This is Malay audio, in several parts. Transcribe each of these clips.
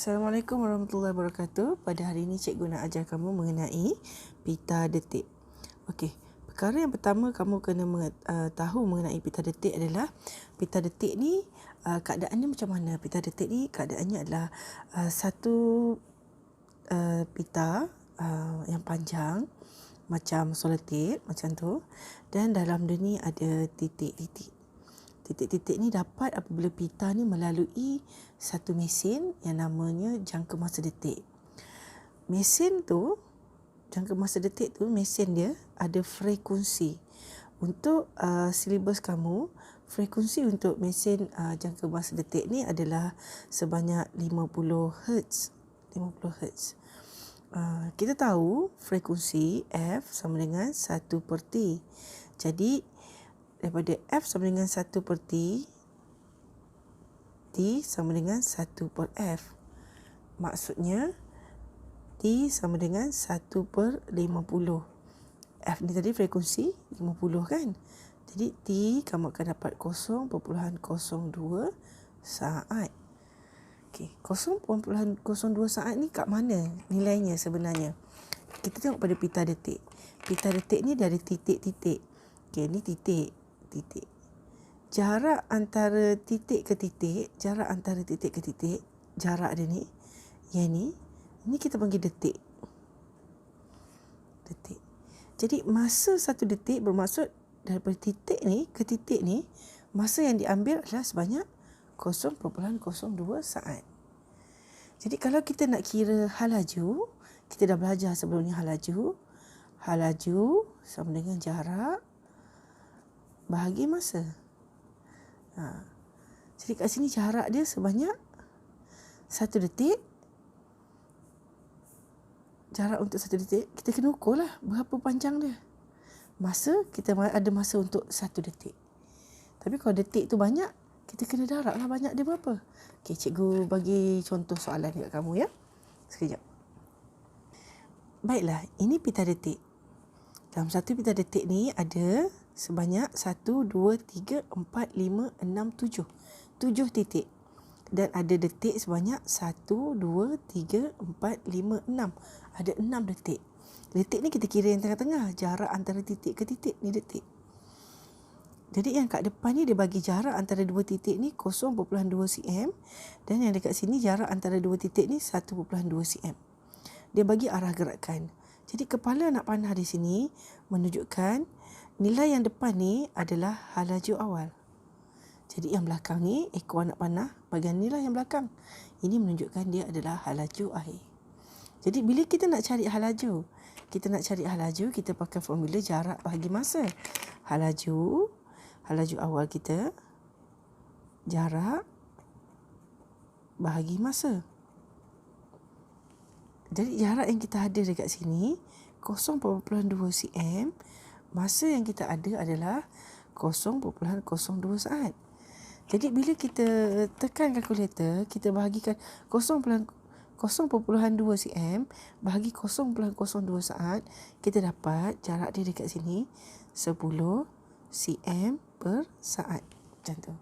Assalamualaikum warahmatullahi wabarakatuh. Pada hari ini cikgu nak ajar kamu mengenai pita detik. Okey, perkara yang pertama kamu kena tahu mengenai pita detik adalah pita detik ni keadaannya macam mana. Pita detik ni keadaannya adalah satu pita yang panjang macam selotip macam tu, dan dalam dia ni ada titik-titik. Titik-titik ni dapat apabila pita ni melalui satu mesin yang namanya jangka masa detik. Mesin tu, jangka masa detik tu, mesin dia ada frekuensi. Untuk silibus kamu, frekuensi untuk mesin jangka masa detik ni adalah sebanyak 50 Hz. 50 Hz. Kita tahu frekuensi F sama dengan 1/T. Jadi daripada F sama dengan 1/T, T sama dengan 1/F. Maksudnya, T sama dengan 1/50. F ni tadi frekuensi 50 kan? Jadi, T kamu akan dapat 0.02 saat. Okey, 0.02 saat ni kat mana nilainya sebenarnya? Kita tengok pada pita detik. Pita detik ni dari titik-titik. Okey, ni titik. Jarak antara titik ke titik, jarak dia ni, yang ni kita panggil detik. Jadi masa satu detik bermaksud daripada titik ni ke titik ni, masa yang diambil adalah sebanyak 0.02 saat. Jadi kalau kita nak kira hal laju, kita dah belajar sebelum ni hal laju. Hal laju sama dengan jarak bahagi masa. Jadi kat sini jarak dia sebanyak 1 detik. Jarak untuk 1 detik, kita kena ukur lah berapa panjang dia. Masa, kita ada masa untuk 1 detik. Tapi kalau detik tu banyak, kita kena darab lah banyak dia berapa. Okey, cikgu bagi contoh soalan dekat kamu ya. Sekejap. Baiklah, ini pita detik. Dalam satu pita detik ni ada sebanyak 1, 2, 3, 4, 5, 6, 7. 7 titik. Dan ada detik sebanyak 1, 2, 3, 4, 5, 6. Ada 6 detik. Detik ni kita kira yang tengah-tengah. Jarak antara titik ke titik ni detik. Jadi yang kat depan ni dia bagi jarak antara dua titik ni 0.2 cm. Dan yang dekat sini jarak antara dua titik ni 1.2 cm. Dia bagi arah gerakan. Jadi kepala anak panah di sini menunjukkan nilai yang depan ni adalah hal laju awal. Jadi yang belakang ni, ekor anak panah, bahagian ni lah yang belakang. Ini menunjukkan dia adalah hal laju akhir. Jadi bila kita nak cari hal laju, kita pakai formula jarak bahagi masa. Hal laju awal kita, jarak bahagi masa. Jadi jarak yang kita ada dekat sini 0.2 cm. Masa yang kita ada adalah 0.02 saat. Jadi bila kita tekan kalkulator, kita bahagikan 0.2 cm bahagi 0.02 saat, kita dapat jarak dia dekat sini 10 cm per saat. Macam tu.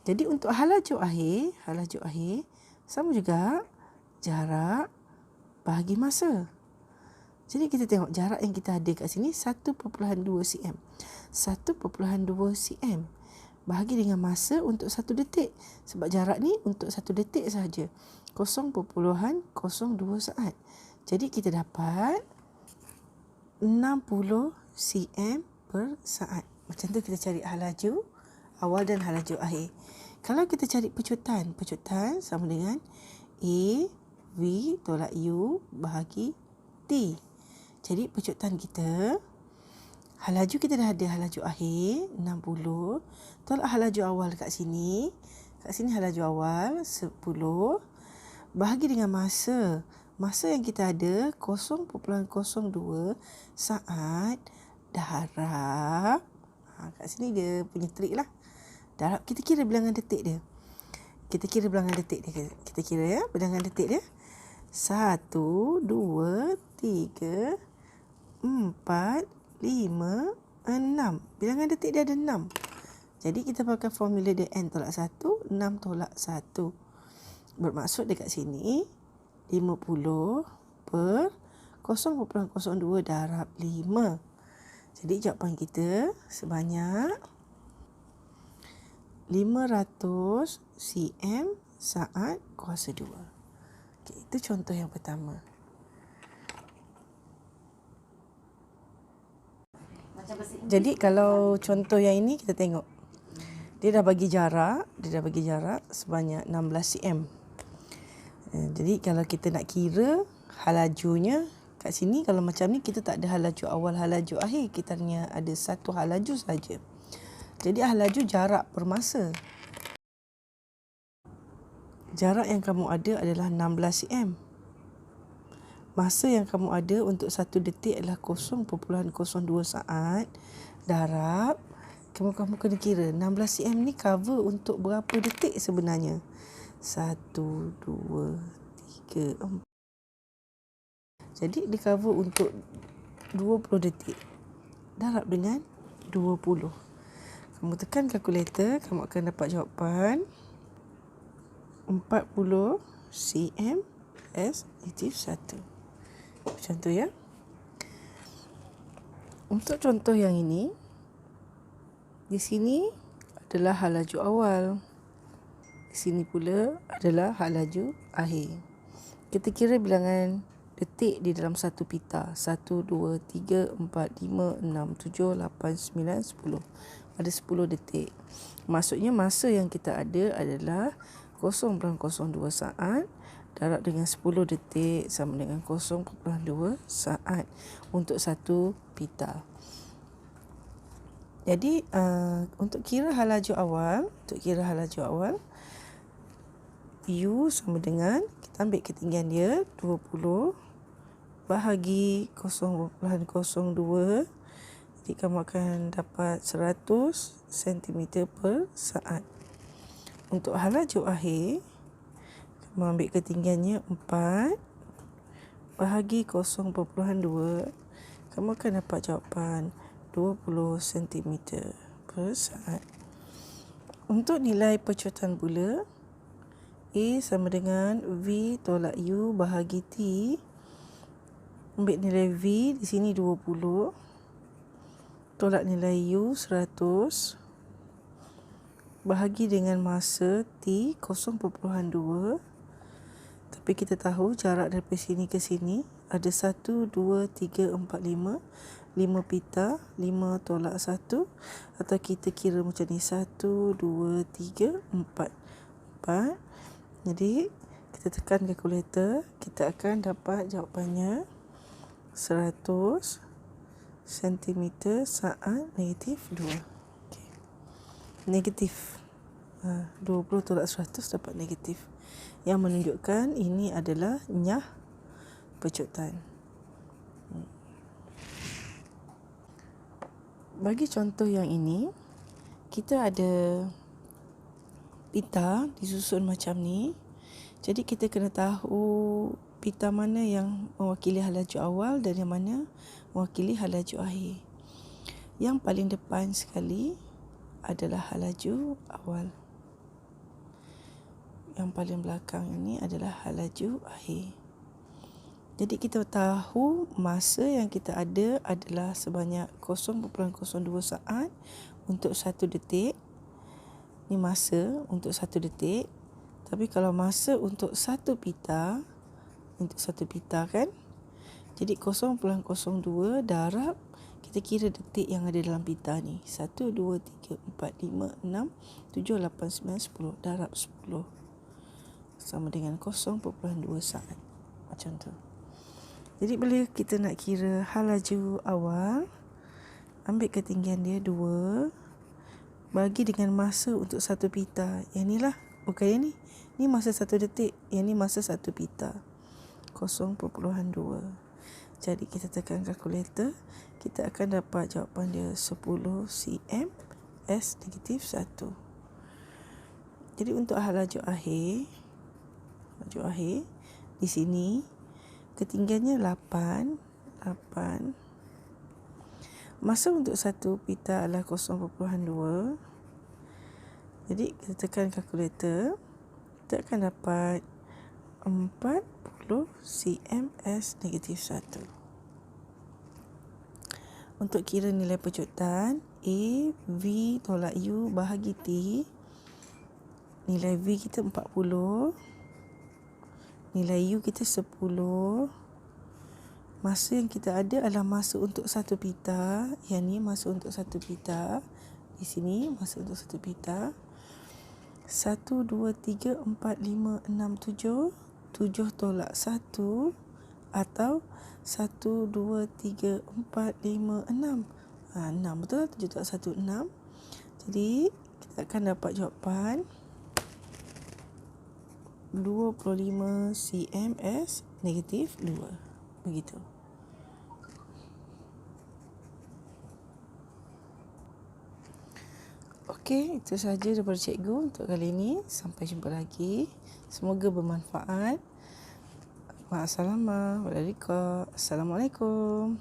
Jadi untuk hal laju akhir sama juga jarak bahagi masa. Jadi kita tengok jarak yang kita ada kat sini 1.2 cm. 1.2 cm bahagi dengan masa untuk 1 detik. Sebab jarak ni untuk 1 detik sahaja. 0.02 saat. Jadi kita dapat 60 cm per saat. Macam tu kita cari hal laju awal dan hal laju akhir. Kalau kita cari pecutan sama dengan A V tolak U bahagi T. Jadi pecutan kita, hal laju kita dah ada hal laju akhir 60. Tolak hal laju awal kat sini. Kat sini hal laju awal 10 bahagi dengan masa. Masa yang kita ada 0.02 saat darab. Kat sini dia punya trik lah. Darab, kita kira bilangan detik dia. Kita kira ya, bilangan detik dia. 1, 2, 3, 4, 5, 6. Bilangan detik dia ada 6. Jadi kita pakai formula dia N tolak 1, 6 tolak 1. Bermaksud dekat sini 50 per 0.02 darab 5. Jadi jawapan kita sebanyak 500 cm saat kuasa 2. Okay, itu contoh yang pertama. Jadi kalau contoh yang ini kita tengok. Dia dah bagi jarak sebanyak 16 cm. Jadi kalau kita nak kira hal lajunya kat sini, kalau macam ni kita tak ada hal laju awal, hal laju akhir, kita hanya ada satu hal laju saja. Jadi hal laju jarak per masa. Jarak yang kamu ada adalah 16 cm. Masa yang kamu ada untuk 1 detik adalah 0.02 saat darab. Kamu kena kira 16 cm ni cover untuk berapa detik sebenarnya? 1, 2, 3, 4. Jadi dia cover untuk 20 detik. Darab dengan 20. Kamu tekan kalkulator, kamu akan dapat jawapan 40 cm S negatif 1. Contoh ya. Untuk contoh yang ini, di sini adalah hal laju awal. Di sini pula adalah hal laju akhir. Kita kira bilangan detik di dalam satu pita. 1, 2, 3, 4, 5, 6, 7, 8, 9, 10. Ada 10 detik. Maksudnya masa yang kita ada adalah 0.02 saat darab dengan 10 detik sama dengan 0.2 saat untuk satu pita. Jadi untuk kira hal laju awal, U sama dengan, kita ambil ketinggian dia 20 bahagi 0.02. Jadi kamu akan dapat 100 cm per saat. Untuk hal laju akhir, kamu ambil ketinggiannya 4 bahagi 0.2. Kamu akan dapat jawapan 20 cm per saat. Untuk nilai pecutan bula, A sama dengan V tolak U bahagi T. Ambil nilai V di sini 20. Tolak nilai U 100. Bahagi dengan masa T 0.2. Tapi kita tahu jarak dari sini ke sini ada 1, 2, 3, 4, 5. 5 pita, 5 tolak 1. Atau kita kira macam ni, 1, 2, 3, 4. 4. Jadi kita tekan kalkulator, kita akan dapat jawapannya 100 cm saat negatif 2. Okay. Negatif 20 tolak 100 dapat negatif, yang menunjukkan ini adalah nyah pecutan. Bagi contoh yang ini, kita ada pita disusun macam ni. Jadi kita kena tahu pita mana yang mewakili hal laju awal dan yang mana mewakili hal laju akhir. Yang paling depan sekali adalah hal laju awal. Yang paling belakang ini adalah hal laju akhir. Jadi kita tahu masa yang kita ada adalah sebanyak 0.02 saat untuk 1 detik. Ini masa untuk 1 detik. Tapi kalau masa untuk satu pita kan, jadi 0.02 darab, kita kira detik yang ada dalam pita ni. 1, 2, 3, 4, 5, 6, 7, 8, 9, 10. Darab 10 sama dengan 0.2 saat. Macam tu. Jadi bila kita nak kira hal laju awal, ambil ketinggian dia 2 bagi dengan masa untuk satu pita. Yang ni lah, bukan yang ni. Ni masa 1 detik, yang ni masa 1 pita. 0.2. Jadi kita tekan kalkulator, kita akan dapat jawapan dia 10 cm S negatif 1. Jadi untuk hal laju akhir di sini ketinggiannya 8. Masa untuk satu pita adalah 0.2. Jadi kita tekan kalkulator, kita akan dapat cms negatif 1. Untuk kira nilai pecutan, A, V tolak U bahagi T. Nilai V kita 40. Nilai U kita 10. Masa yang kita ada adalah masa untuk satu pita. Yang ni masa untuk satu pita. Di sini masa untuk satu pita. 1, 2, 3, 4, 5, 6, 7. 7 tolak 1. Atau 1, 2, 3, 4, 5, 6. 6 betul lah. 7 tolak 1, 6. Jadi kita akan dapat jawapan 25 cms negatif 2. Begitu. Okey, itu sahaja daripada cikgu untuk kali ini. Sampai jumpa lagi. Semoga bermanfaat. Assalamualaikum.